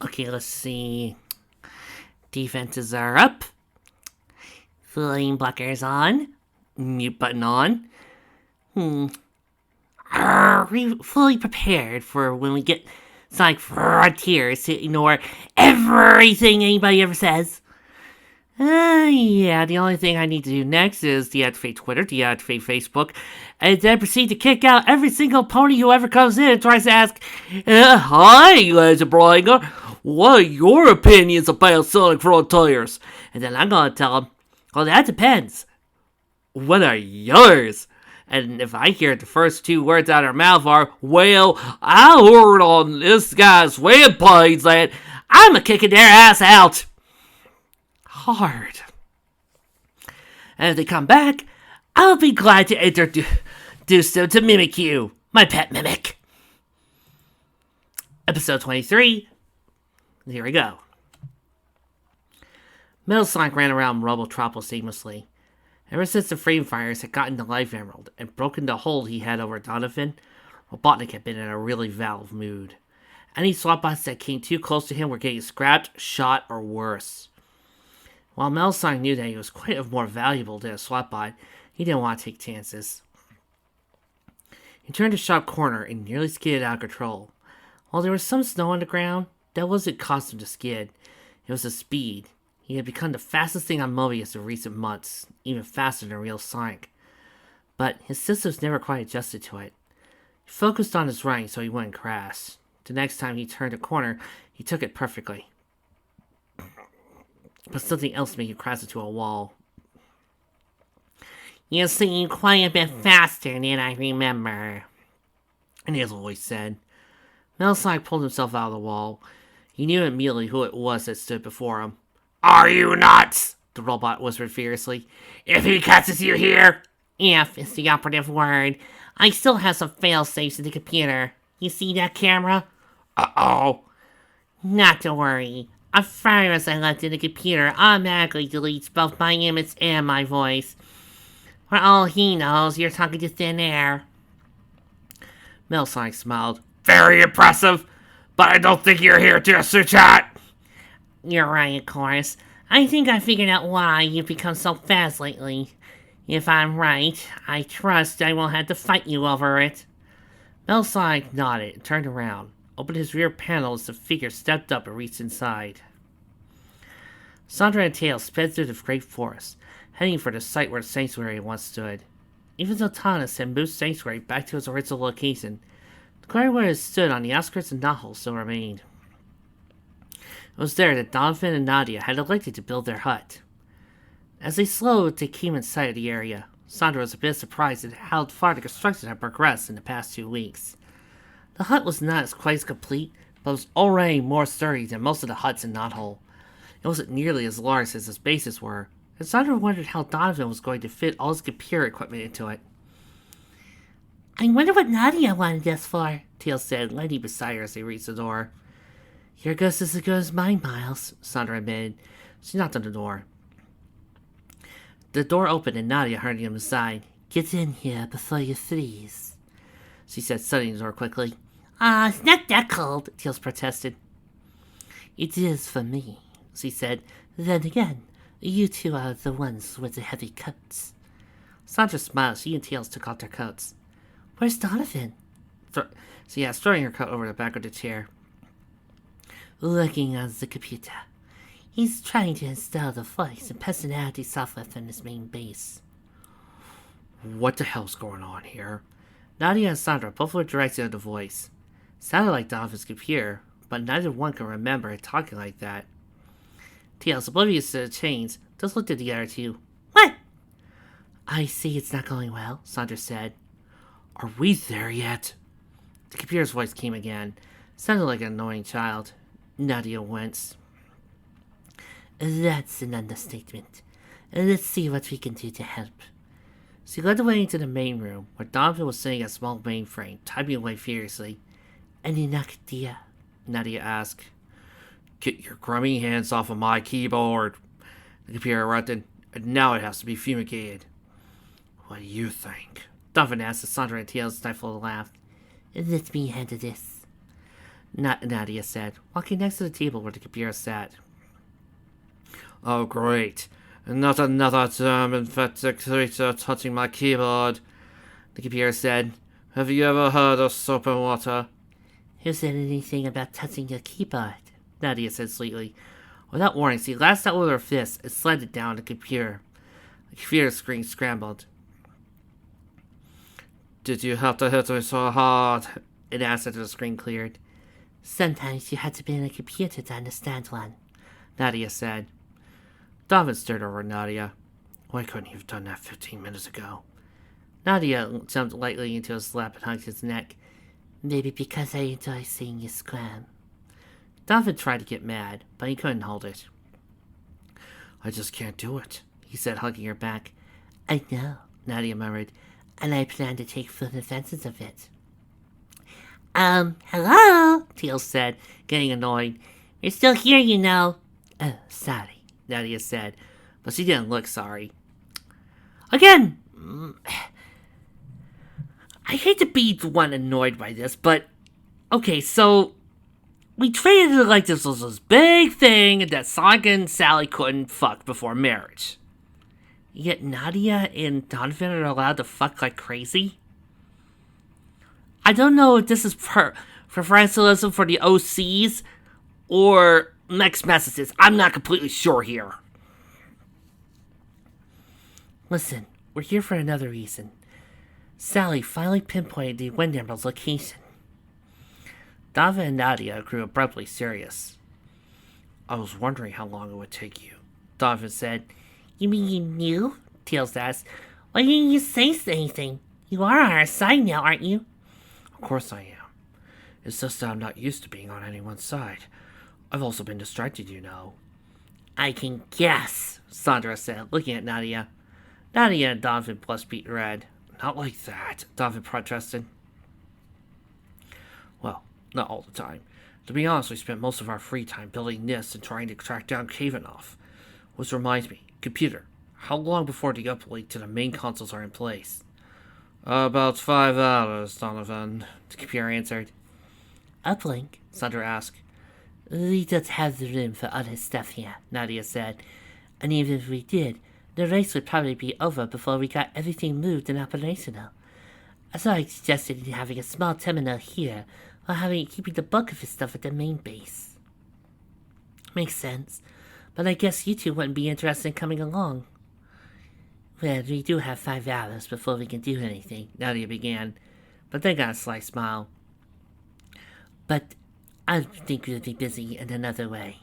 Okay, let's see. Defenses are up. Flame blockers on. Mute button on. Are we fully prepared for when we get Sonic Frontiers to ignore everything anybody ever says? Yeah, the only thing I need to do next is deactivate Twitter, deactivate Facebook, and then proceed to kick out every single pony who ever comes in and tries to ask, hi, Legend Bringer, what are your opinions about Sonic Frontiers? And then I'm gonna tell them, well, that depends. What are yours? And if I hear the first two words out of her mouth are, well, I heard on this guy's webpage that I'm a kicking their ass out. Hard. And if they come back, I'll be glad to introduce them to Mimikyu, my pet mimic. Episode 23. Here we go. Metal Sonic ran around Robotropolis aimlessly. Ever since the Frame Fires had gotten the Life Emerald and broken the hold he had over Donovan, Robotnik had been in a really valve mood. Any swapbots that came too close to him were getting scrapped, shot, or worse. While Metal Sonic knew that he was quite more valuable than a swapbot, he didn't want to take chances. He turned a sharp corner and nearly skidded out of control. While there was some snow on the ground, that wasn't caused him to skid. It was the speed. He had become the fastest thing on Mobius in recent months, even faster than real Sonic. But his systems never quite adjusted to it. He focused on his running so he wouldn't crash. The next time he turned a corner, he took it perfectly. But something else made him crash into a wall. You seem quite a bit faster than I remember, and his voice said. Metal Sonic pulled himself out of the wall. He knew immediately who it was that stood before him. Are you nuts? The robot whispered fiercely. If he catches you here... If is the operative word. I still have some fail-safes in the computer. You see that camera? Uh-oh. Not to worry. A virus I left in the computer automatically deletes both my image and my voice. For all he knows, you're talking to thin air. Metal Sonic smiled. Very impressive, but I don't think you're here to chat. You're right, of course. I think I figured out why you've become so fast lately. If I'm right, I trust I won't have to fight you over it. Metal Sonic nodded and turned around, opened his rear panel as the figure stepped up and reached inside. Sondra and Tails sped through the great forest, heading for the site where the sanctuary once stood. Even though Thomas had moved sanctuary back to its original location, the quarry where it stood on the outskirts of Nahul still remained. It was there that Donovan and Nadia had elected to build their hut. As they slowed to came in sight of the area, Sondra was a bit surprised at how far the construction had progressed in the past 2 weeks. The hut was not quite as complete, but was already more sturdy than most of the huts in Knothole. It wasn't nearly as large as its bases were, and Sondra wondered how Donovan was going to fit all his computer equipment into it. I wonder what Nadia wanted this for, Tails said, landing beside her as they reached the door. Your guess is as good as mine, Miles, Sondra admitted. She knocked on the door. The door opened and Nadia hurried him aside. Get in here before you freeze, she said, shutting the door quickly. It's not that cold, Tails protested. It is for me, she said. Then again, you two are the ones with the heavy coats. Sondra smiled. She and Tails took off their coats. Where's Donovan? Throwing her coat over the back of the chair. Looking on the computer. He's trying to install the voice and personality software from his main base. What the hell's going on here? Nadia and Sondra both were directed at the voice. Sounded like Donovan's computer, but neither one could remember it talking like that. Tails, oblivious to the chains, just looked at the other two. What? I see it's not going well, Sondra said. Are we there yet? The computer's voice came again. Sounded like an annoying child. Nadia winced. That's an understatement. Let's see what we can do to help. She led the way into the main room, where Donovan was sitting at a small mainframe, typing away furiously. Any idea? Nadia asked. Get your grubby hands off of my keyboard, the computer interrupted. And now it has to be fumigated. What do you think? Donovan asked as Sondra and Tails stifled a laugh. Let me handle this. Nadia said, walking next to the table where the computer sat. Oh, great. Not another infected creature touching my keyboard, the computer said. Have you ever heard of soap and water? Who said anything about touching your keyboard? Nadia said sweetly. Without warning, she lashed out with her fist and slammed it down on the computer. The computer screen scrambled. Did you have to hit me so hard? It asked after the screen cleared. Sometimes you had to be in a computer to understand one, Nadia said. Donovan stared over at Nadia. Why couldn't you have done that 15 minutes ago? Nadia jumped lightly into his lap and hugged his neck. Maybe because I enjoy seeing you scram. Donovan tried to get mad, but he couldn't hold it. I just can't do it, he said, hugging her back. I know, Nadia murmured, and I plan to take full advantage of it. Hello, Teal said, getting annoyed. You're still here, you know. Oh, sorry, Nadia said, but she didn't look sorry. Again, I hate to be the one annoyed by this, but okay, so we treated it like this was this big thing that Sonic and Sally couldn't fuck before marriage. Yet Nadia and Donovan are allowed to fuck like crazy? I don't know if this is preferentialism for the OCs or mixed messages. I'm not completely sure here. Listen, we're here for another reason. Sally finally pinpointed the Wind Emerald's location. Donovan and Nadia grew abruptly serious. I was wondering how long it would take you, Donovan said. You mean you knew? Tails asked. Why didn't you say anything? You are on our side now, aren't you? Of course I am. It's just that I'm not used to being on anyone's side. I've also been distracted, you know. I can guess, Sondra said, looking at Nadia. Nadia and Donovan blushed beet red. Not like that, Donovan protested. Well, not all the time. To be honest, we spent most of our free time building nests and trying to track down Kavanoff. Which reminds me, computer, how long before the uplink to the main consoles are in place? About 5 hours, Donovan, the computer answered. Uplink? Sondra asked. We don't have the room for other stuff here, Nadia said. And even if we did, the race would probably be over before we got everything moved and operational. So I suggested having a small terminal here, while keeping the bulk of his stuff at the main base. Makes sense, but I guess you two wouldn't be interested in coming along. Well, we do have 5 hours before we can do anything, Nadia began, but then got a slight smile. But I think we'll be busy in another way.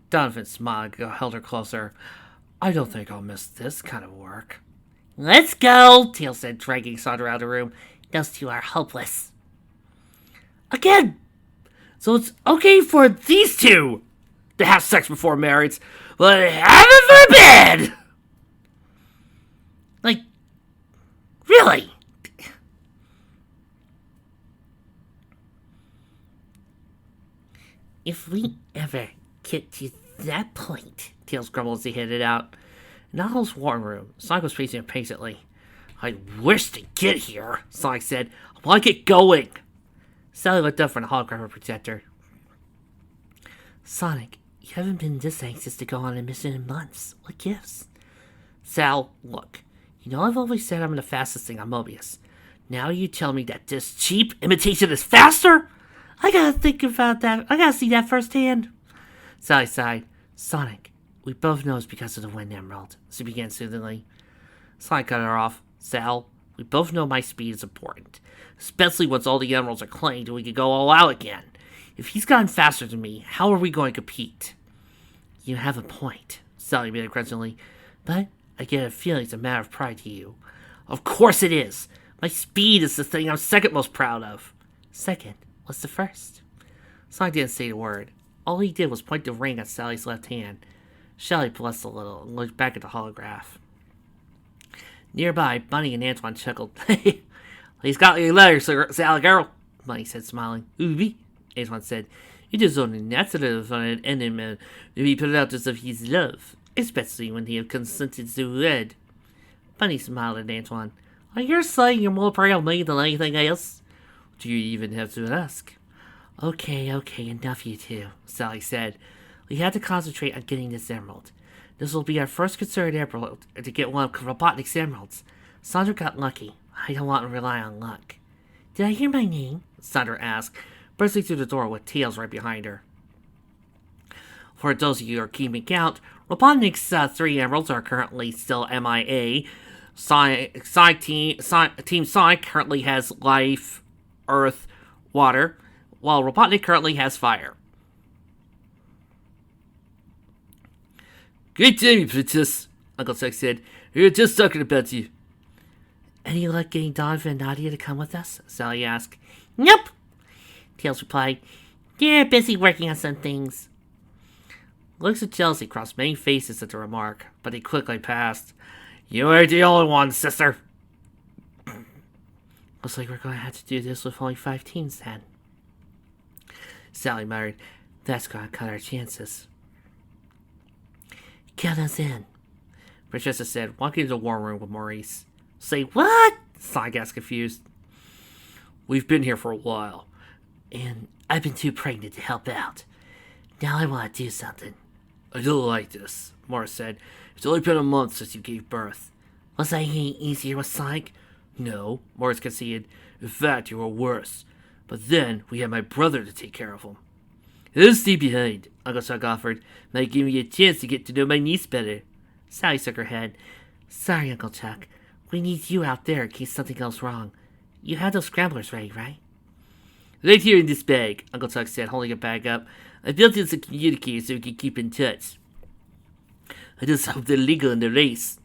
Donovan smiled, held her closer. I don't think I'll miss this kind of work. Let's go, Teal said, dragging Sondra out of the room. Those two are hopeless. Again! So it's okay for these two to have sex before marriage, but heaven forbid! Like, really? If we ever get to that point, Tails grumbled as he headed out. In Natal's warm room, Sonic was pacing impatiently. I wish to get here, Sonic said. I want to get going. Sally looked up from the holographic protector. Sonic, you haven't been this anxious to go on a mission in months. What gives? Sal, look. You know I've always said I'm the fastest thing on Mobius. Now you tell me that this cheap imitation is faster? I gotta think about that. I gotta see that firsthand. Sally sighed. Sonic, we both know it's because of the Wind Emerald, she began soothingly. Sonic cut her off. Sal, we both know my speed is important, especially once all the emeralds are claimed and we can go all out again. If he's gotten faster than me, how are we going to compete? You have a point, Sally admitted grudgingly, but I get a feeling it's a matter of pride to you. Of course it is. My speed is the thing I'm second most proud of. Second? What's the first? Sonic didn't say a word. All he did was point the ring at Sally's left hand. Sally blushed a little and looked back at the holograph. Nearby, Bunny and Antoine chuckled. He's got your letter, Sally girl, Bunny said, smiling. Ooby, Antoine said. It is only natural for an enemy to be proud of his love, especially when he has consented to wed. Bunny smiled at Antoine. Are you saying you're more proud of me than anything else? Do you even have to ask? Okay, enough you two, Sally said. We had to concentrate on getting this emerald. This will be our first concerted emerald to get one of Robotnik's emeralds. Sondra got lucky. I don't want to rely on luck. Did I hear my name? Sondra asked, bursting through the door with Tails right behind her. For those of you who are keeping count, Robotnik's 3 emeralds are currently still MIA. Team Sonic currently has life, earth, water, while Robotnik currently has fire. Great day, Princess, Uncle Chuck said. We were just talking about you. Any luck getting Donovan and Nadia to come with us? Sally asked. Nope, Tails replied. They're busy working on some things. Looks of jealousy crossed many faces at the remark, but he quickly passed. You ain't the only one, sister. Looks like we're going to have to do this with only 5 teams then. Sally muttered. That's going to cut our chances. Count us in, Patricia said, walking into the war room with Maurice. Say what? Sonic asked, confused. We've been here for a while. And I've been too pregnant to help out. Now I want to do something. I don't like this, Morris said. It's only been a month since you gave birth. Was I any easier with Sonic? No, Morris conceded. In fact, you were worse. But then we had my brother to take care of him. He'll stay behind, Uncle Chuck offered. Might give me a chance to get to know my niece better. Sally shook her head. Sorry, Uncle Chuck. We need you out there in case something goes wrong. You have those scramblers ready, right? Right here in this bag, Uncle Chuck said, holding a bag up. I built in some communicators so we can keep in touch. I just hope they're legal in the race.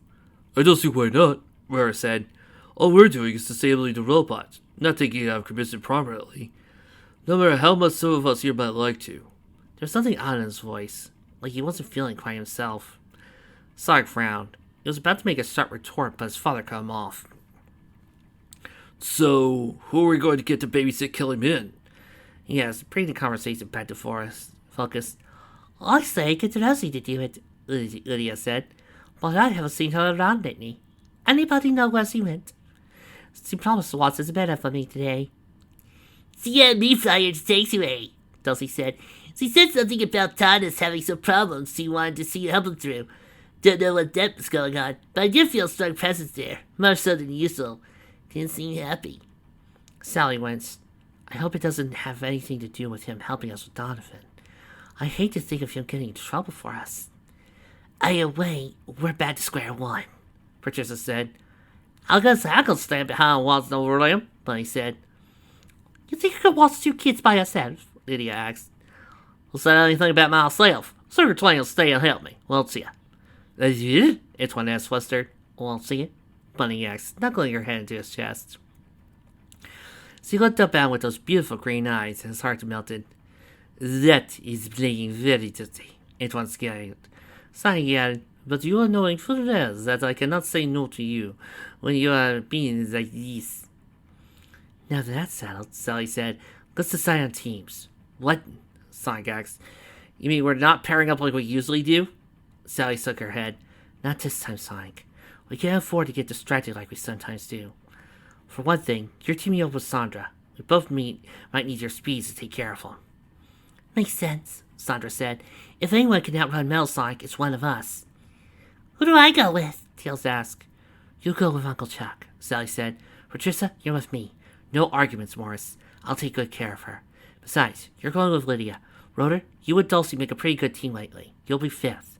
I don't see why not, Rara said. All we're doing is disabling the robots, not taking it out of commission prominently. No matter how much some of us here might like to. There was something odd in his voice, like he wasn't feeling quite himself. Sonic frowned. He was about to make a sharp retort, but his father cut him off. So, who are we going to get to babysit Kill Him in? Yes, bring the conversation back to focus. I say get Rosie to do it, Lydia said. But I haven't seen her around lately. Anybody know where she went? She promised to watch this better for me today. She had me flyer to Taxiway, Dulcie said. She said something about Thomas having some problems she wanted to see help him through. Don't know what that was going on, but I did feel a strong presence there, more so than usual. Didn't seem happy. Sally winced. I hope it doesn't have anything to do with him helping us with Donovan. I hate to think of him getting in trouble for us. Either way, we're back to square one, Patricia said. I guess I could stand behind and watch over them, Bunny said. You think you could watch 2 kids by yourself? Lydia asked. Well, say anything about myself. Sugar Twain will stay and help me. We'll see ya. That's it? Antoinette flustered. We'll see ya, Bunny asked, knuckling her head into his chest. She looked up at him with those beautiful green eyes, and his heart melted. That is playing very dirty, Antoine scared. Sighing added, but you are knowing full well that I cannot say no to you when you are being like this. Now that that's settled, Sally said, let's decide on teams. What? Sonic asked. You mean we're not pairing up like we usually do? Sally shook her head. Not this time, Sonic. We can't afford to get distracted like we sometimes do. For one thing, you're teaming up with Sondra. We both might need your speeds to take care of them. Makes sense, Sondra said. If anyone can outrun Metal Sonic, it's one of us. Who do I go with? Tails asked. You go with Uncle Chuck, Sally said. Patricia, you're with me. No arguments, Morris. I'll take good care of her. Besides, you're going with Lydia. Rotor, you and Dulcie make a pretty good team lately. You'll be 5th.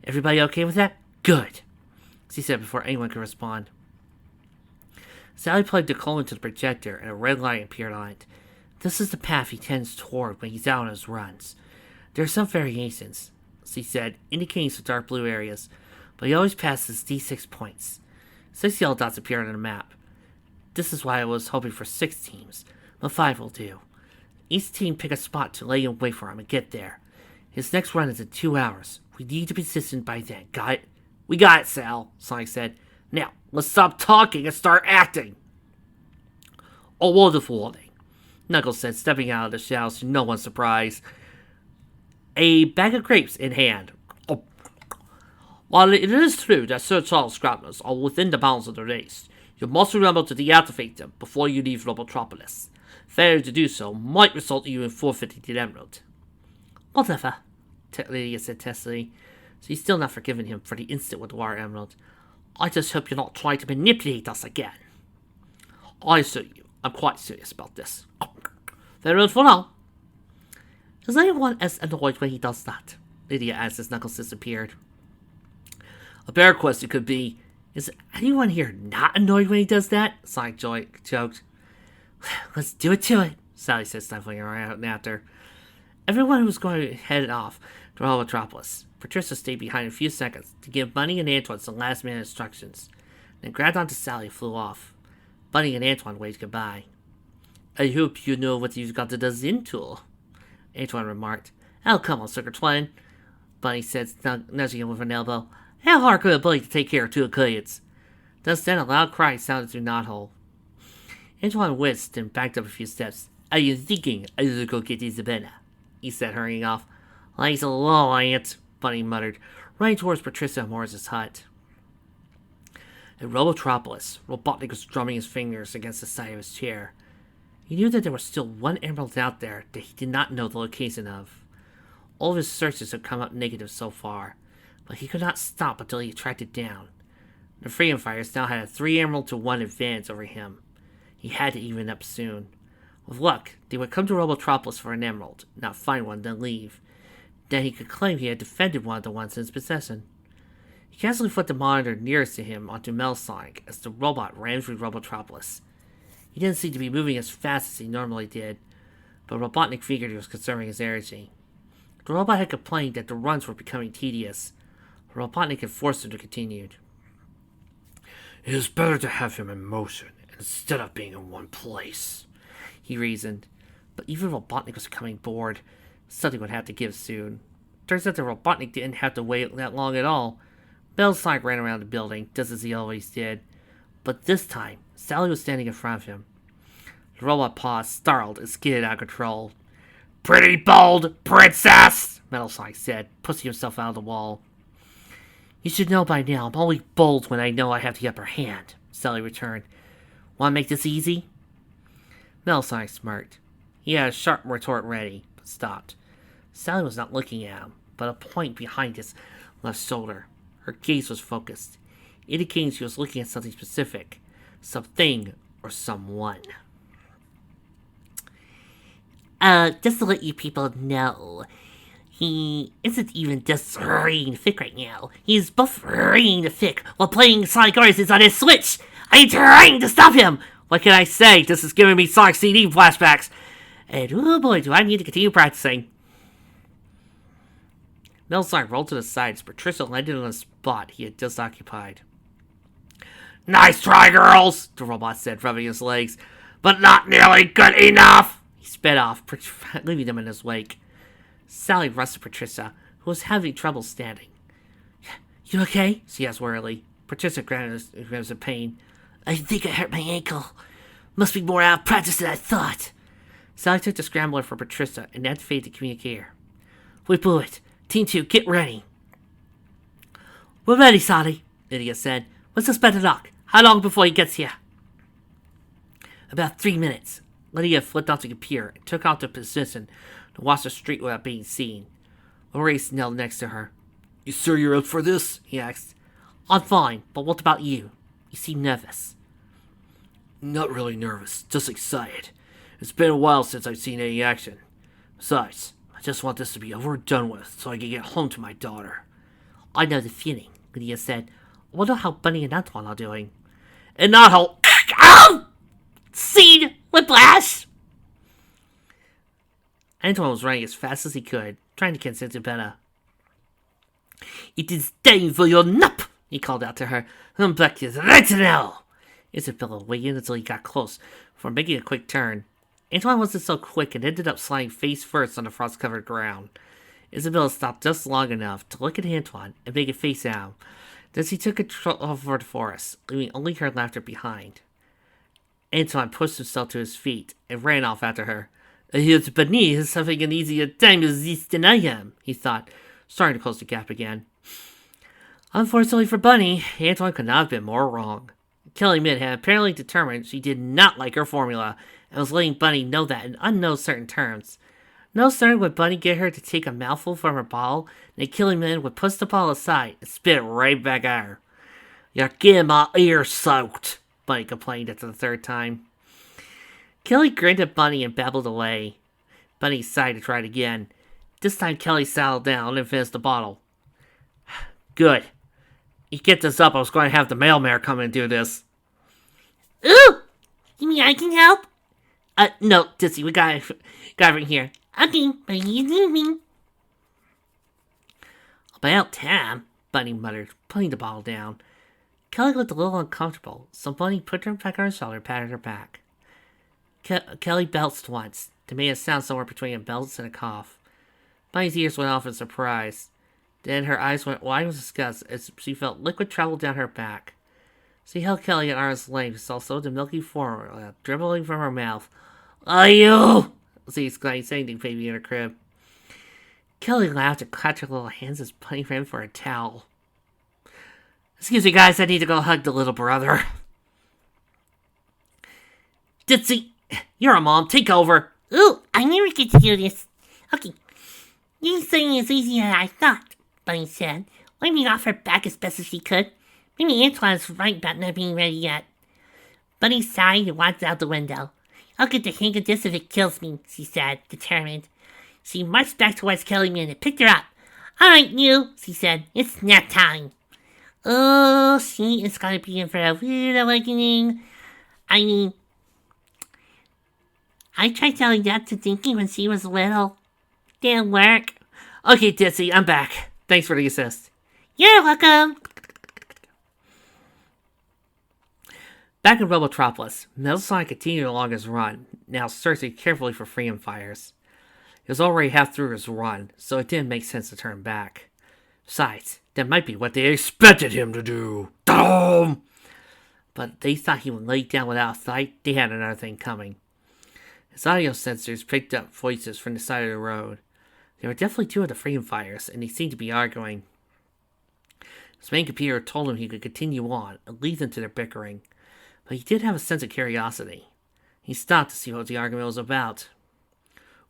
Everybody okay with that? Good, she said before anyone could respond. Sally plugged the coal into the projector, and a red light appeared on it. This is the path he tends toward when he's out on his runs. There are some variations, she said, indicating some dark blue areas, but he always passes D6 points. 6 yellow dots appeared on the map. This is why I was hoping for 6 teams, but 5 will do. Each team pick a spot to lay in wait for him and get there. His next run is in 2 hours. We need to be consistent by then. Got it? We got it, Sal, Sonic said. Now, let's stop talking and start acting. A wonderful thing, Knuckles said, stepping out of the shadows to no one's surprise. A bag of grapes in hand. Oh. While it is true that Sir Charles Scramblers are within the bounds of the race, you must remember to deactivate them before you leave Robotropolis. Failure to do so might result in you in forfeiting the emerald. Whatever. Lydia said testily. She's still not forgiven him for the incident with the water emerald. I just hope you're not trying to manipulate us again. I assure you, I'm quite serious about this. Very well for now. Is anyone as annoyed when he does that? Lydia asked as Knuckles disappeared. A better question could be, is anyone here not annoyed when he does that? Sonic joked. Let's do it to it, Sally said, sniffling around after. Everyone was going to head off to Metropolis. Patricia stayed behind a few seconds to give Bunny and Antoine some last-minute instructions, then grabbed onto Sally and flew off. Bunny and Antoine waved goodbye. I hope you know what you've got to do into, Antoine remarked. Oh, come on, Sucker Twin, Bunny said, nudging him with an elbow. How hard could it be to take care of two kids? Just then a loud cry sounded through Knothole. Antoine whisked and backed up a few steps. I was thinking I was go get Isabella, he said, hurrying off. Life's a law, Aunt, Bunny muttered, running towards Patricia and Morris's hut. At Robotropolis, Robotnik was drumming his fingers against the side of his chair. He knew that there was still one emerald out there that he did not know the location of. All of his searches had come up negative so far, but he could not stop until he tracked it down. The Freedom Fighters now had a 3-emerald-to-1 advantage over him. He had to even up soon. With luck, they would come to Robotropolis for an emerald, not find one, then leave. Then he could claim he had defended one of the ones in his possession. He casually flipped the monitor nearest to him onto Sonic as the robot ran through Robotropolis. He didn't seem to be moving as fast as he normally did, but Robotnik figured he was conserving his energy. The robot had complained that the runs were becoming tedious. Robotnik had forced him to continue. It is better to have him in motion instead of being in one place, he reasoned. But even Robotnik was becoming bored. Something would have to give soon. Turns out that Robotnik didn't have to wait that long at all. Sonic ran around the building, just as he always did. But this time, Sally was standing in front of him. The robot paused, startled, and skidded out of control. Pretty bold, princess, Sonic said, pushing himself out of the wall. You should know by now, I'm only bold when I know I have the upper hand, Sally returned. Want to make this easy? Sonic smirked. He had a sharp retort ready, but stopped. Sally was not looking at him, but a point behind his left shoulder. Her gaze was focused, indicating she was looking at something specific. Something or someone. Just to let you people know, he isn't even just reading the fic right now. He's both reading the fic while playing Sonic Origins on his Switch. I'm trying to stop him. What can I say? This is giving me Sonic CD flashbacks. And oh boy, do I need to continue practicing. Sonic rolled to the side as Patricia landed on a spot he had just occupied. Nice try, girls, the robot said, rubbing his legs, but not nearly good enough. He sped off, leaving them in his wake. Sally rushed to Patricia, who was having trouble standing. You okay? She asked wearily. Patricia grounded in pain. I think I hurt my ankle. Must be more out of practice than I thought. Sally took the scrambler for Patricia and activated the communicator. We blew it. Team 2, get ready. We're ready, Sally, Lydia said. What's his better luck? How long before he gets here? About 3 minutes. Lydia flipped onto the computer and took out the position to watch the street without being seen. Maurice knelt next to her. You sure you're up for this? He asked. I'm fine, but what about you? You seem nervous. Not really nervous, just excited. It's been a while since I've seen any action. Besides, I just want this to be over and done with so I can get home to my daughter. I know the feeling, Lydia said. I wonder how Bunny and Antoine are doing. And not how... Ow! Seed! Whiplash! Antoine was running as fast as he could, trying to catch Isabella. It is time for your nap, he called out to her. Come back here right now. Isabella waited until he got close before making a quick turn. Antoine wasn't so quick and ended up sliding face first on the frost-covered ground. Isabella stopped just long enough to look at Antoine and make a face at him. Then she took control over the forest, leaving only her laughter behind. Antoine pushed himself to his feet and ran off after her. I hear that Bunny is having an easier time with this than I am, he thought, starting to close the gap again. Unfortunately for Bunny, Antoine could not have been more wrong. Kelly Mid had apparently determined she did not like her formula, and was letting Bunny know that in unknown certain terms. No sooner would Bunny get her to take a mouthful from her bottle, than Killing Man would push the bottle aside and spit it right back at her. "You're getting my ears soaked," Bunny complained after the third time. Kelly grinned at Bunny and babbled away. Bunny sighed to try it again. This time Kelly settled down and finished the bottle. "Good. You get this up, I was going to have the mailman come and do this." Ooh! You mean I can help? No, Ditsy, we got it right here. Okay, but you need me. "About time," Bunny muttered, putting the bottle down. Kelly looked a little uncomfortable, so Bunny put her back on her shoulder and patted her back. Kelly belched once. They made a sound somewhere between a belch and a cough. Bunny's ears went off in surprise. Then her eyes went wide with disgust as she felt liquid travel down her back. She held Kelly at arm's length and saw some of the milky formula dribbling from her mouth. "Are you?" she exclaimed, sitting baby in her crib. Kelly laughed and clapped her little hands as Bunny ran for a towel. "Excuse me, guys, I need to go hug the little brother." "Ditsy, you're a mom, take over." Ooh, I never get to do this. Okay, you're saying it's easier than I thought, Bunny said, wiping off her back as best as she could. Maybe Antoine's right about not being ready yet. Bunny sighed and walked out the window. "I'll get the hang of this if it kills me," she said, determined. She marched back towards Kelly Man and picked her up. "All right, you," she said. "It's nap time." Oh, she is gonna be in for a weird awakening. I mean, I tried telling that to Dinky when she was little. Didn't work. "Okay, Ditsy, I'm back. Thanks for the assist." You're welcome. Back in Robotropolis, Metal Sonic continued along his run, now searching carefully for freedom fires. He was already half through his run, so it didn't make sense to turn back. Besides, that might be what they expected him to do. Dumb! But they thought he would lay down without a fight. They had another thing coming. His audio sensors picked up voices from the side of the road. There were definitely two of the freedom fighters, and they seemed to be arguing. His main computer told him he could continue on and lead them to their bickering, but he did have a sense of curiosity. He stopped to see what the argument was about.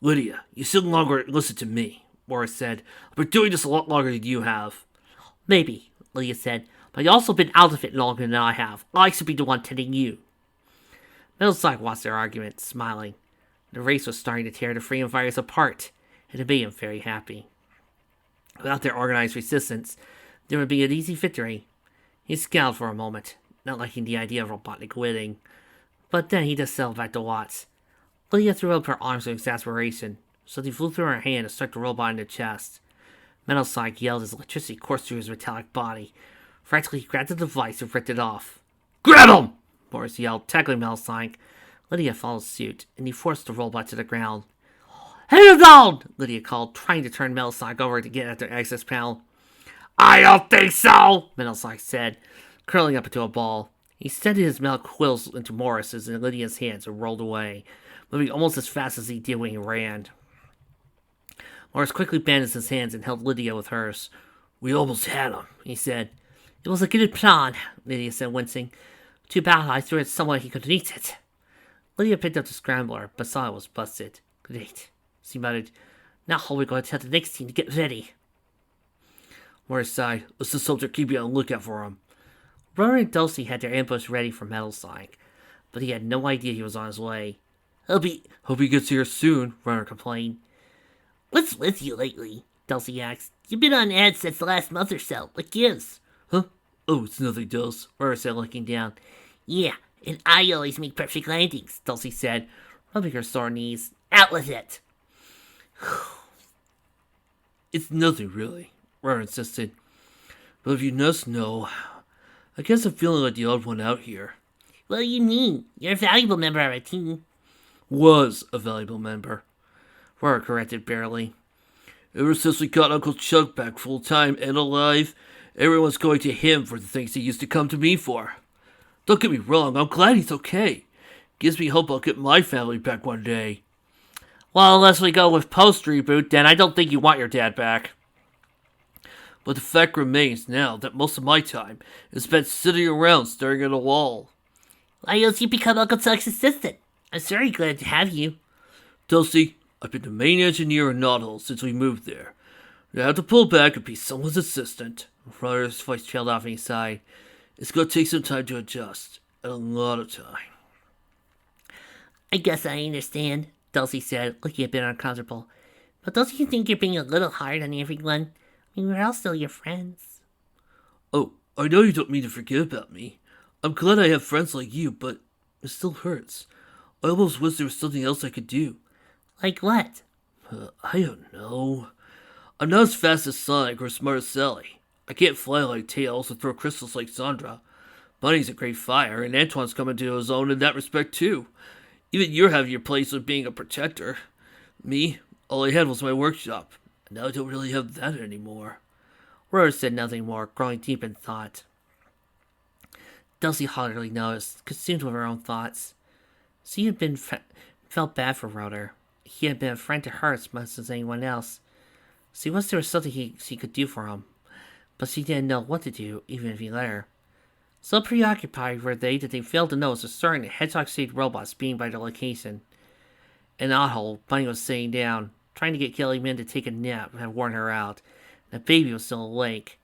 "Lydia, you still no longer listen to me," Morris said. "I've been doing this a lot longer than you have." "Maybe," Lydia said, "but you've also been out of it longer than I have. I should be the one telling you." Metal Sonic watched their argument, smiling. The race was starting to tear the freedom fighters apart, and it made him very happy. Without their organized resistance, there would be an easy victory. He scowled for a moment, not liking the idea of Robotnik winning, but then he just settled back to watch. Lydia threw up her arms in exasperation, so he flew through her hand and struck the robot in the chest. Metal Sonic yelled as electricity coursed through his metallic body. Frantically, he grabbed the device and ripped it off. "Grab him!" Morris yelled, tackling Metal Sonic. Lydia followed suit, and he forced the robot to the ground. "Hands down!" Lydia called, trying to turn Metal Sonic over to get at their access panel. "I don't think so!" Metal Sonic said, curling up into a ball. He steadied his metal quills into Morris's and Lydia's hands and rolled away, moving almost as fast as he did when he ran. Morris quickly bandaged his hands and held Lydia with hers. "We almost had him," he said. "It was a good plan," Lydia said, wincing. "Too bad I threw it somewhere he could reach it." Lydia picked up the scrambler, but saw it was busted. "Great," she muttered. "Now we're going to tell the next team to get ready." Morris sighed. "Let's just hope they're keeping on the lookout for him." Rotor and Dulcie had their ambush ready for Metal Sonic, but he had no idea he was on his way. Hope he gets here soon," Runner complained. What's with you lately? Dulcie asked. You've been on edge since the last month or so. What gives? "Huh? Oh, it's nothing, Dulce," Runner said, looking down. Yeah, and I always make perfect landings, Dulcie said, rubbing her sore knees. Out with it. "It's nothing, really," Runner insisted. "But if you must know, I guess I'm feeling like the odd one out here." What do you mean? You're a valuable member of our team. "Was a valuable member," Runner corrected barely. "Ever since we got Uncle Chuck back full-time and alive, everyone's going to him for the things he used to come to me for. Don't get me wrong, I'm glad he's okay. Gives me hope I'll get my family back one day." "Well, unless we go with post-reboot, then I don't think you want your dad back." "But the fact remains now that most of my time is spent sitting around staring at a wall." Why else you become Uncle Chuck's assistant? I'm very glad to have you. Dulcie, I've been the main engineer in Knothole since we moved there. I have to pull back and be someone's assistant. Rudder's voice trailed off and he sighed. It's gonna take some time to adjust. And a lot of time. I guess I understand, Dulcie said, looking a bit uncomfortable. But don't you think you're being a little hard on everyone? I mean, we're all still your friends. Oh, I know you don't mean to forget about me. I'm glad I have friends like you, but it still hurts. I almost wish there was something else I could do. Like what? I don't know. I'm not as fast as Sonic or smart as Sally. I can't fly like Tails or throw crystals like Sondra. Bunny's a great fighter, and Antoine's coming to his own in that respect too. Even you're having your place with being a protector. Me, all I had was my workshop. Now I don't really have that anymore. Rose said nothing more, growing deep in thought. Dulcie hardly noticed, consumed with her own thoughts. She had felt bad for Roder. He had been a friend to her as much as anyone else. She wished there was something she could do for him, but she didn't know what to do, even if he let her. So preoccupied were they that they failed to notice a certain hedgehog-shaped robots being by their location. In Knothole, Bunny was sitting down, trying to get Kelly Min to take a nap and had worn her out. The baby was still awake.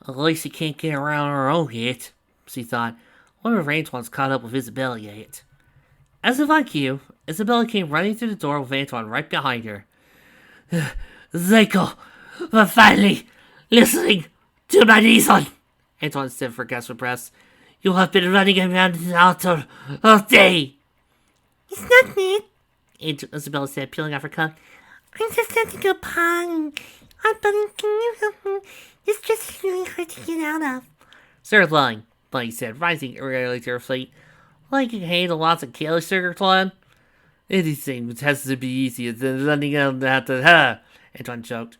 At least she can't get around on her own yet, she thought. One of her Antoine's caught up with Isabella yet. As if on cue, Isabella came running through the door with Antoine right behind her. Zeiko, we're finally listening to my reason, Antoine said for gasped breaths. You have been running around the altar all day. It's not me, Isabella said, peeling off her cup. I'm just having a pang. Bunny, can you help me? It's just really hard to get out of. Start lying, Bunny said, rising irregularly to her feet. Like you can handle lots of Kelly sugar, Clan? Anything has to be easier than running out after her, Antoine joked.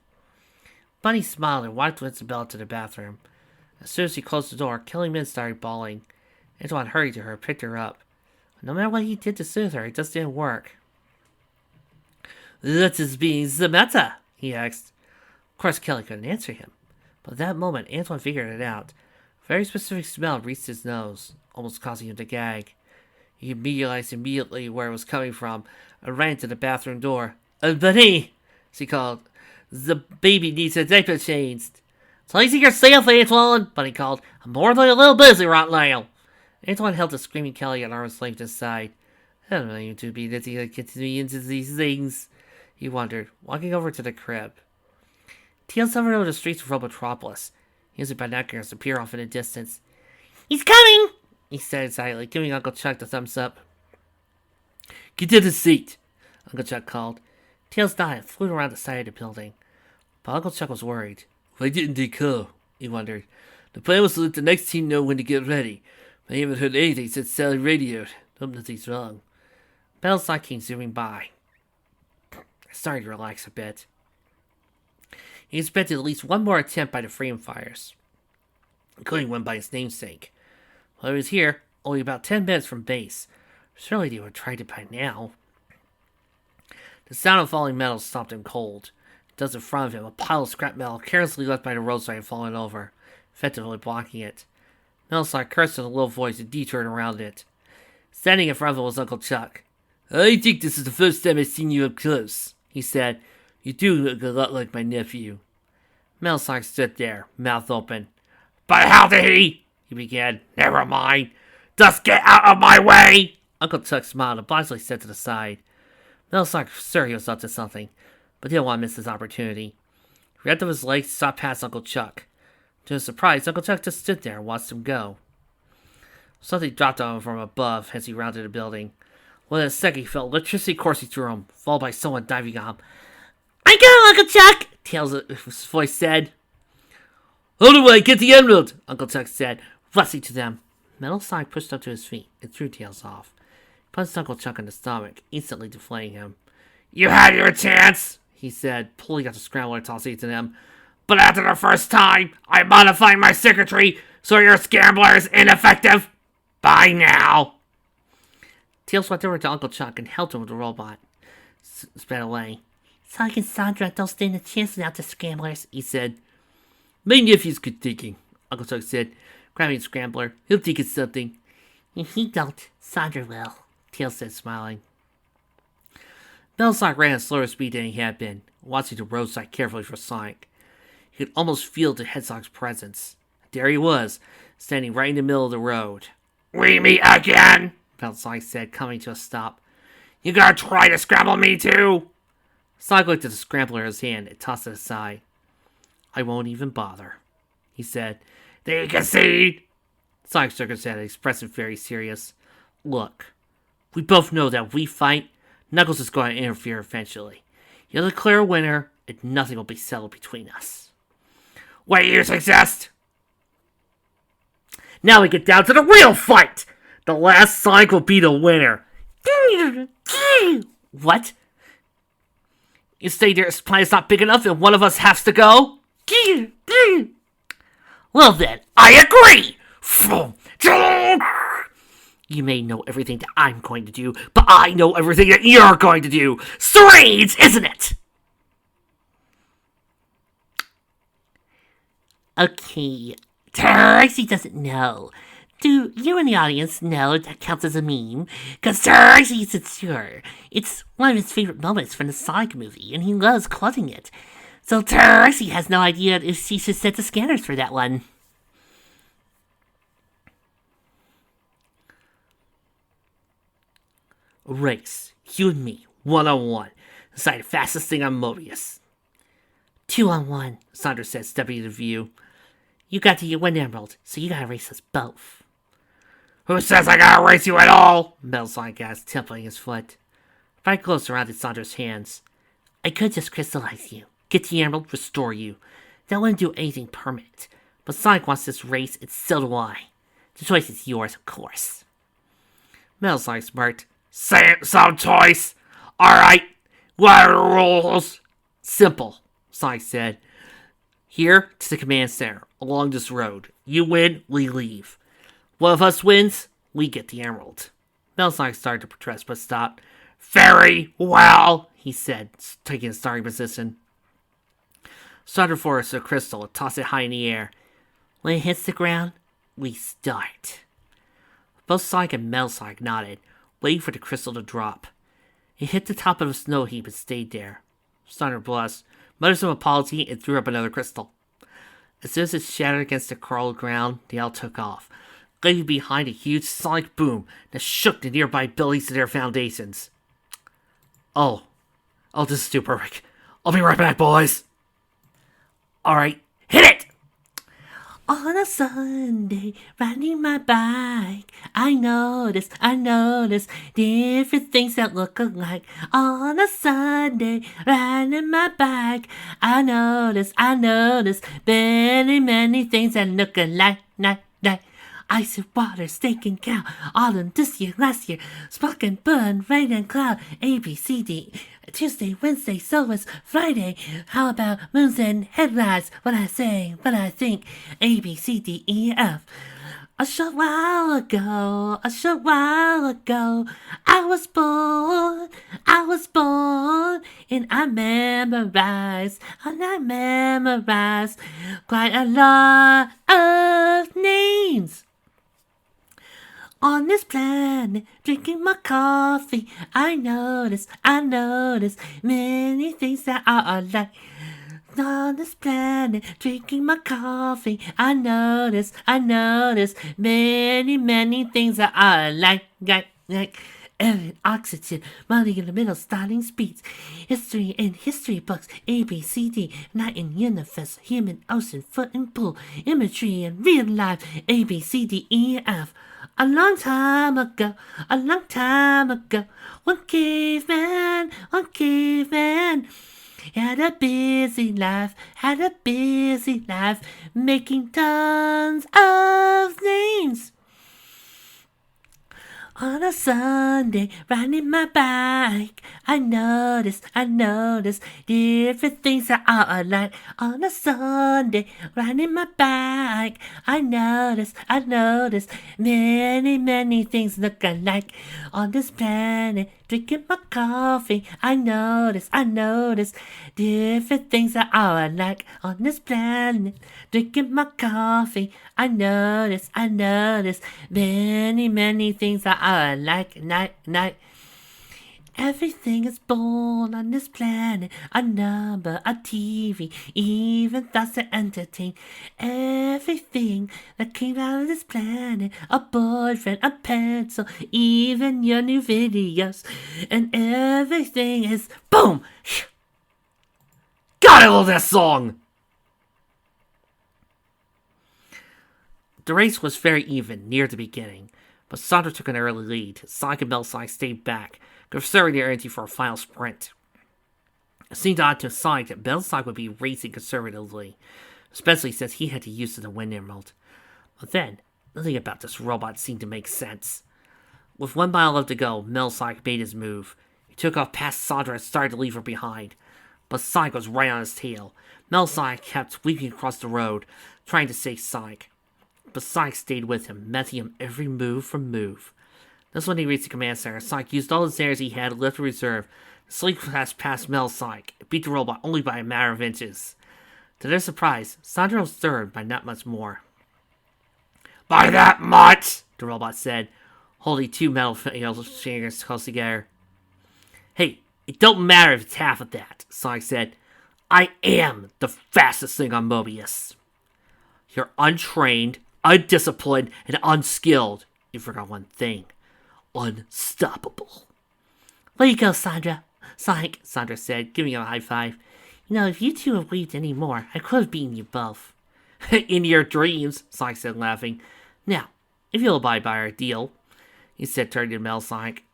Bunny smiled and walked with Isabella to the bathroom. As soon as she closed the door, Kelly Min started bawling. Antoine hurried to her and picked her up. No matter what he did to soothe her, it just didn't work. What is being the matter? He asked. Of course, Kelly couldn't answer him. But at that moment, Antoine figured it out. A very specific smell reached his nose, almost causing him to gag. He realized immediately where it was coming from and ran to the bathroom door. Bunny, she called. The baby needs a diaper changed. Lazy yourself, Antoine, Bunny called. I'm more than a little busy right now. Antoine held the screaming Kelly at arm's length aside. I don't know you to be letting her get me into these things, he wondered, walking over to the crib. Tails hovered over the streets of Robotropolis. He used binoculars to peer off in the distance. He's coming, he said excitedly, giving Uncle Chuck the thumbs up. Get to the seat, Uncle Chuck called. Tails nodded and flew around the side of the building. But Uncle Chuck was worried. Why didn't they come? He wondered. The plan was to let the next team know when to get ready. But I haven't heard anything since Sally radioed. Hope nothing's wrong. Battlestar came zooming by. Started to relax a bit. He expected at least one more attempt by the Freedom Fighters, including one by his namesake. While he was here, only about 10 minutes from base. Surely they would have tried it by now. The sound of falling metal stopped him cold. Just in front of him, a pile of scrap metal carelessly left by the roadside had fallen over, effectively blocking it. Metalstar cursed in a low voice and detoured around it. Standing in front of him was Uncle Chuck. I think this is the first time I've seen you up close, he said. You do look a lot like my nephew. Metalstar stood there, mouth open. But how did he began. Never mind. Just get out of my way! Uncle Chuck smiled and obligingly stepped to the side. Metalstar was sure he was up to something, but didn't want to miss his opportunity. He wrapped up his legs, shot past Uncle Chuck. To his surprise, Uncle Chuck just stood there and watched him go. Something dropped on him from above as he rounded the building. Within a second, he felt electricity coursing through him, followed by someone diving on him. I got him, Uncle Chuck, Tails' voice said. How do I get the emerald? Uncle Chuck said, rushing to them. Metal Sonic pushed up to his feet and threw Tails off. He punched Uncle Chuck in the stomach, instantly deflating him. You had your chance, he said, pulling out the scrambler and tossing it to them. But after the first time, I modified my circuitry so your scrambler is ineffective. Bye now. Tails went over to Uncle Chuck and helped him with the robot. Sped away. Sonic and Sondra don't stand a chance without the scramblers, he said. My nephew's good thinking, Uncle Chuck said, grabbing the scrambler. He'll think it's something. If he don't, Sondra will, Kale said, smiling. Bellsonic ran at a slower speed than he had been, watching the roadside carefully for Sonic. He could almost feel the Hedgehog's presence. There he was, standing right in the middle of the road. We meet again, Bellsonic said, coming to a stop. You gonna try to scramble me too? Sonic looked at the scrambler in his hand and tossed it aside. I won't even bother, he said. Do you concede? Sonic shook his head, expressing very serious. Look, we both know that if we fight, Knuckles is going to interfere eventually. You'll declare a winner, and nothing will be settled between us. What do you suggest? Now we get down to the real fight! The last Sonic will be the winner. What? You say this planet's not big enough and one of us has to go? Well then, I agree! You may know everything that I'm going to do, but I know everything that you're going to do. Strange, isn't it? Okay, Tracy doesn't know. Do you in the audience know that counts as a meme? Because Tracy's sincere. It's one of his favorite moments from the Sonic movie, and he loves quoting it. So Tracy has no idea if she should set the scanners for that one. A race. You and me, 1-on-1. Decide the fastest thing on Mobius. 2-on-1, Sondra said, stepping into view. You got to get one emerald, so you gotta race us both. Who says I gotta race you at all? Bellsonic asked, templing his foot. Right close surrounded Sondra's hands. I could just crystallize you, get the emerald, restore you. That wouldn't do anything permanent. But Sonic wants this race, and so do I. The choice is yours, of course. Bellsonic smirked. Some choice. Alright, what are the rules? Simple, Sonic said. Here to the command center, along this road. You win, we leave. One of us wins, we get the emerald. Bellsonic started to protest, but stopped. Very well, he said, taking a starting position. Started for us a crystal and toss it high in the air. When it hits the ground, we start. Both Sonic and Bellsonic nodded, waiting for the crystal to drop. It hit the top of a snow heap and stayed there. Sondra blushed, muttered some apology, and threw up another crystal. As soon as it shattered against the cold ground, they all took off, leaving behind a huge sonic boom that shook the nearby buildings to their foundations. Oh, this is too perfect. I'll be right back, boys. Alright, hit it! On a Sunday, riding my bike, I noticed different things that look alike. On a Sunday, riding my bike, I noticed many things that look alike. Ice and water, steak and cow, autumn this year, last year, spark and burn, rain and cloud, A, B, C, D, Tuesday, Wednesday, so is Friday. How about moons and headlights? What I say, what I think, A, B, C, D, E, F. A short while ago, I was born, and I memorized quite a lot of names. On this planet, drinking my coffee, I notice many things that are alike. On this planet, drinking my coffee, I notice many things that are alike. Air and oxygen, money in the middle, starting speeds. History in history books, A, B, C, D. Night in universe, human, ocean, foot and pool. Imagery in real life, A, B, C, D, E, F. A long time ago, one caveman had a busy life, making tons of names. On a Sunday, riding my bike, I noticed different things that are alike. On a Sunday, riding my bike, I noticed many things look alike. On this planet, Drinking my coffee, I notice different things that I like on this planet. Drinking my coffee, I notice many things that I like, night. Everything is born on this planet, a number, a TV, even thoughts that entertain. Everything that came out of this planet, a boyfriend, a pencil, even your new videos. And everything is boom! God, I love that song! The race was very even near the beginning, but Sondra took an early lead. Sonic and Bellside stayed back, conserving their energy for a final sprint. It seemed odd to Sonic that Bellside would be racing conservatively, especially since he had to use the Wind Emerald. But then, nothing about this robot seemed to make sense. With 1 mile left to go, Bellside made his move. He took off past Sondra and started to leave her behind, but Sonic was right on his tail. Bellside kept sweeping across the road, trying to save Sonic. But Sonic stayed with him, messing him every move from move. That's when he reached the command center. Sonic used all the energy he had left in reserve to sleep fast past Sonic and beat the robot only by a matter of inches. To their surprise, Sondra was third by not much more. By that much, the robot said, holding 2 metal fingers close together. Hey, it don't matter if it's half of that, Sonic said. I am the fastest thing on Mobius. You're untrained, undisciplined, and unskilled. You forgot one thing. Unstoppable. Way you go, Sondra. Sonic, Sondra said, giving him a high five. You know, if you two had waved any more, I could have beaten you both. In your dreams, Sonic said, laughing. Now, if you'll abide by our deal, he said, turning to Metal Sonic.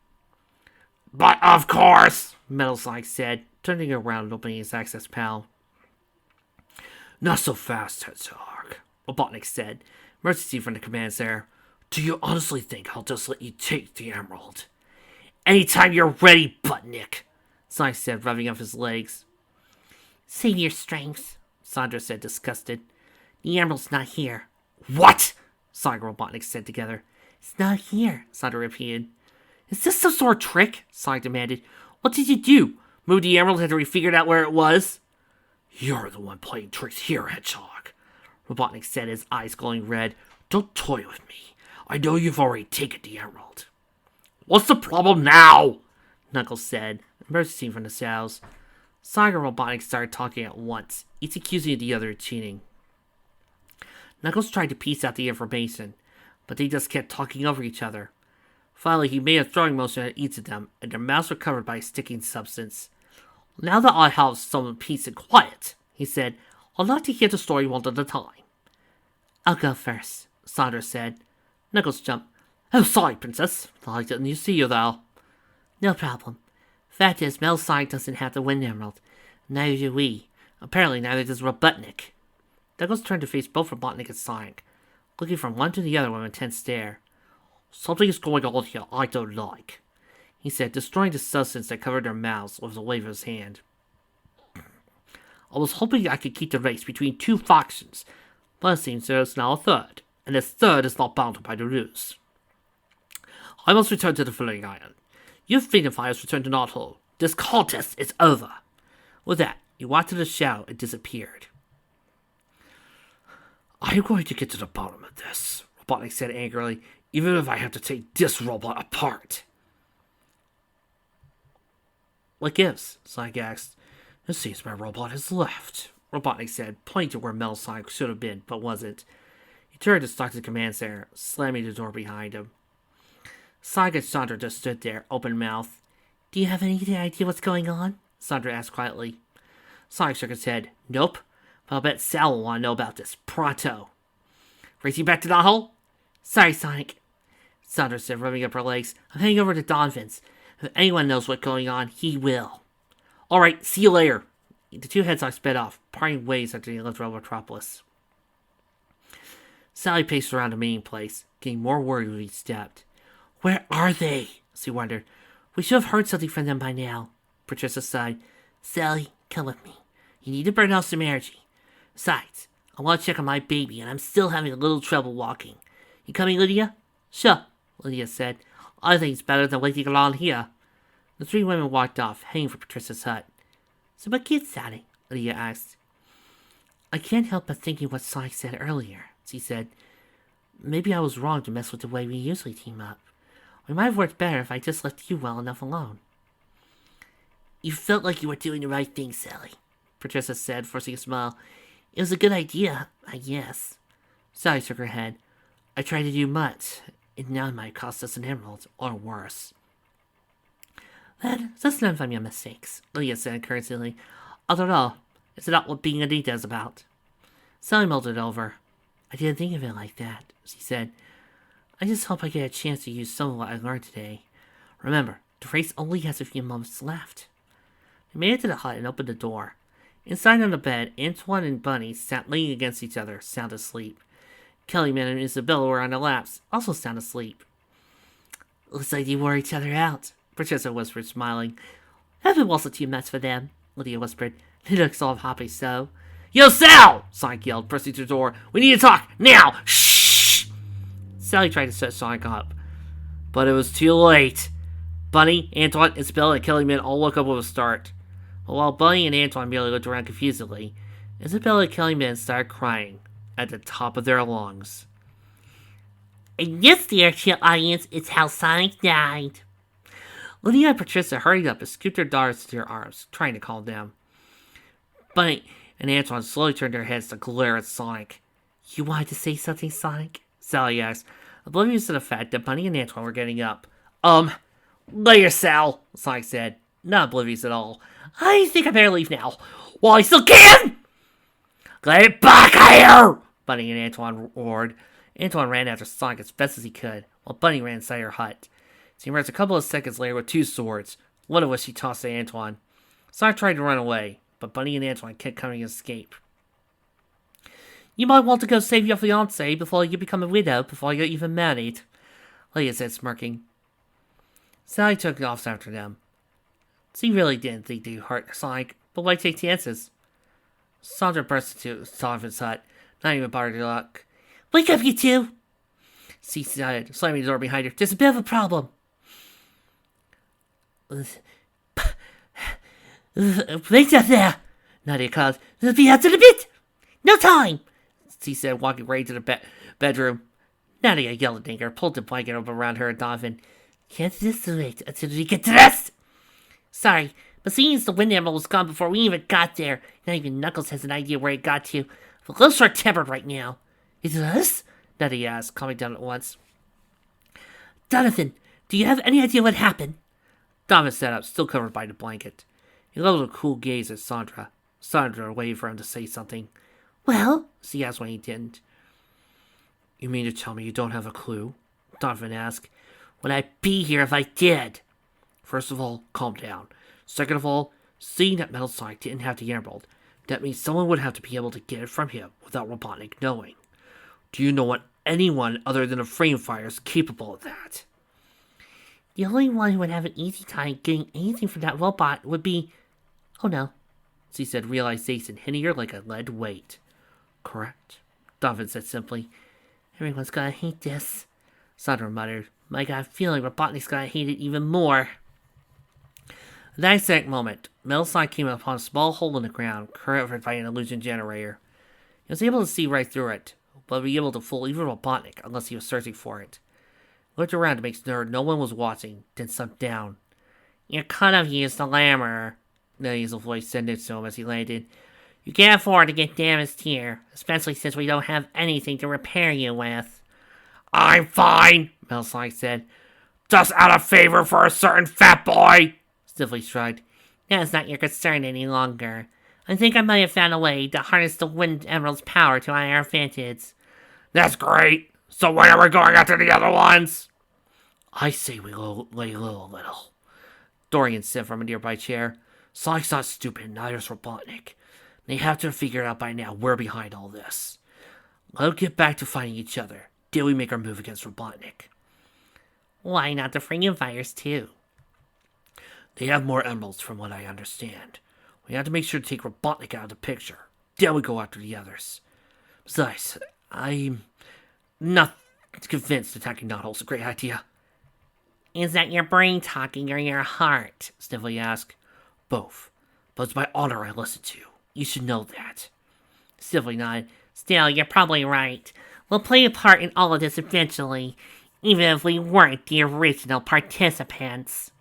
But of course, Metal Sonic said, turning around and opening his access panel. Not so fast, Hedgehog, Robotnik said, emergency from the command center. Do you honestly think I'll just let you take the emerald? Anytime you're ready, Buttnick, Sonic said, rubbing up his legs. Save your strength, Sondra said, disgusted. The emerald's not here. What? Sonic and Robotnik said together. It's not here, Sondra repeated. Is this some sort of trick? Sonic demanded. What did you do? Move the emerald after we figured out where it was? You're the one playing tricks here, Hedgehog, Robotnik said, his eyes glowing red. Don't toy with me. I know you've already taken the emerald. What's the problem now? Knuckles said, emerging from the shadows. Sonic and Robotnik started talking at once, each accusing the other of cheating. Knuckles tried to piece out the information, but they just kept talking over each other. Finally, he made a throwing motion at each of them, and their mouths were covered by a sticking substance. Now that I have some peace and quiet, he said, I'd like to hear the story one at a time. I'll go first, Sondra said. Knuckles jumped. Oh, sorry, Princess. I didn't see you there. No problem. Fact is, Metal Sonic doesn't have the Wind Emerald. Neither do we. Apparently, neither does Robotnik. Knuckles turned to face both Robotnik and Sonic, looking from one to the other with an intense stare. Something is going on here I don't like, he said, destroying the substance that covered their mouths with a wave of his hand. I was hoping I could keep the race between 2 factions, but it seems there is now a third, and this third is not bound by the rules. I must return to the Floating Island. You Phantomfires return to Knothole. This contest is over. With that, he walked to the shadow and disappeared. I'm going to get to the bottom of this, Robotnik said angrily, even if I have to take this robot apart. What gives? Sonic asked. It seems my robot has left, Robotnik said, pointing to where Metal Sonic should have been, but wasn't. He turned to stalk to the command center, slamming the door behind him. Sonic and Sondra just stood there, open-mouthed. Do you have any idea what's going on? Sondra asked quietly. Sonic shook his head. Nope. But I'll bet Sal will want to know about this. Pronto. Racing back to Knothole? Sorry, Sonic, Sondra said, rubbing up her legs. I'm heading over to Donovan's. If anyone knows what's going on, he will. All right, see you later. The 2 Hedgehogs sped off, parting ways after they left Robotropolis. Sally paced around the meeting place, getting more worried with each step. Where are they? She wondered. We should have heard something from them by now. Patricia sighed. Sally, come with me. You need to burn off some energy. Besides, I want to check on my baby, and I'm still having a little trouble walking. You coming, Lydia? Sure, Lydia said. I think it's better than waiting around here. The three women walked off, heading for Patricia's hut. So what keeps Sally? Lydia asked. I can't help but thinking what Sonic said earlier, she said. Maybe I was wrong to mess with the way we usually team up. We might have worked better if I just left you well enough alone. You felt like you were doing the right thing, Sally, Patricia said, forcing a smile. It was a good idea, I guess. Sally shook her head. I tried to do much, and now it might cost us an emerald, or worse. Then, just learn from your mistakes, Lydia said encouragingly. After all, it's not what being a leader is about. Sally mulled it over. I didn't think of it like that, she said. I just hope I get a chance to use some of what I learned today. Remember, the race only has a few moments left. They made it to the hut and opened the door. Inside on the bed, Antoine and Bunny sat leaning against each other, sound asleep. Kellyman and Isabella were on their laps, also sound asleep. Looks like they wore each other out, Patricia whispered, smiling. Heaven wasn't too much for them, Lydia whispered. They looked all happy so. Yo, Sal! Sonic yelled, bursting through the door. We need to talk, now! Shh! Sally tried to set Sonic up, but it was too late. Bunny, Antoine, Isabella, and Kellyman all woke up with a start. But while Bunny and Antoine merely looked around confusedly, Isabella and Kellyman started crying at the top of their lungs. And yes, dear chill audience, it's how Sonic died. Lydia and Patricia hurried up and scooped their daughters into their arms, trying to calm them. Bunny and Antoine slowly turned their heads to glare at Sonic. You wanted to say something, Sonic? Sally asked, oblivious to the fact that Bunny and Antoine were getting up. Later, Sal, Sonic said, not oblivious at all. I think I better leave now, while I still can! Get it back here! Bunny and Antoine roared. Antoine ran after Sonic as best as he could, while Bunny ran inside her hut. She emerged a couple of seconds later with two swords, one of which she tossed to Antoine. Sonic tried to run away, but Bunny and Antoine kept coming to escape. You might want to go save your fiancé before you become a widow, before you're even married, Lydia said, smirking. Sally took off after them. She really didn't think they'd hurt Sonic, but why take chances? Sondra burst into Donovan's hut, not even bothered to look. Wake up, you two! She said, slamming the door behind her. There's a bit of a problem. Wait up there! Nadia called. It'll be out in a bit! No time! She said, walking right into the bedroom. Nadia yelled at anger, pulled the blanket up around her and Donovan. Can't this wait until we get dressed? Sorry, but seeing as the wind emerald was gone before we even got there, not even Knuckles has an idea where it got to. I'm a little short-tempered right now. Is it us? Nadia asked, calming down at once. Donovan, do you have any idea what happened? Donovan sat up, still covered by the blanket. He leveled a cool gaze at Sondra. Sondra waited for him to say something. Well? She asked when he didn't. You mean to tell me you don't have a clue? Donovan asked. Would I be here if I did? First of all, calm down. Second of all, seeing that Metal Sonic didn't have the emerald, that means someone would have to be able to get it from him without Robotnik knowing. Do you know what anyone other than a frame fire is capable of that? The only one who would have an easy time getting anything from that robot would be... Oh no, she said, realization hitting her like a lead weight. Correct, Donovan said simply. Everyone's gonna hate this, Sondra muttered. I got a feeling Robotnik's gonna hate it even more. At that exact moment, Metal Sonic came upon a small hole in the ground, covered by an illusion generator. He was able to see right through it, but be able to fool even Robotnik unless he was searching for it. He looked around to make sure no one was watching, then sunk down. You could have used the lammer, Nadia's voice said to him as he landed. You can't afford to get damaged here, especially since we don't have anything to repair you with. I'm fine, Metal Sonic said. Just out of favor for a certain fat boy, stiffly shrugged. That's not your concern any longer. I think I might have found a way to harness the Wind Emerald's power to our advantage. That's great. So when are we going after the other ones? I say we lay low a little, Dorian said from a nearby chair. Sonic's not stupid, neither's Robotnik. They have to have figured out by now we're behind all this. Let them get back to fighting each other. Then we make our move against Robotnik. Why not the freaking fires too? They have more emeralds from what I understand. We have to make sure to take Robotnik out of the picture. Then we go after the others. Besides, I'm not convinced attacking Knothole is a great idea. Is that your brain talking or your heart? Sniffly asked. Both. But it's my honor I listen to. You should know that. Sniffly nodded. Still, you're probably right. We'll play a part in all of this eventually, even if we weren't the original participants.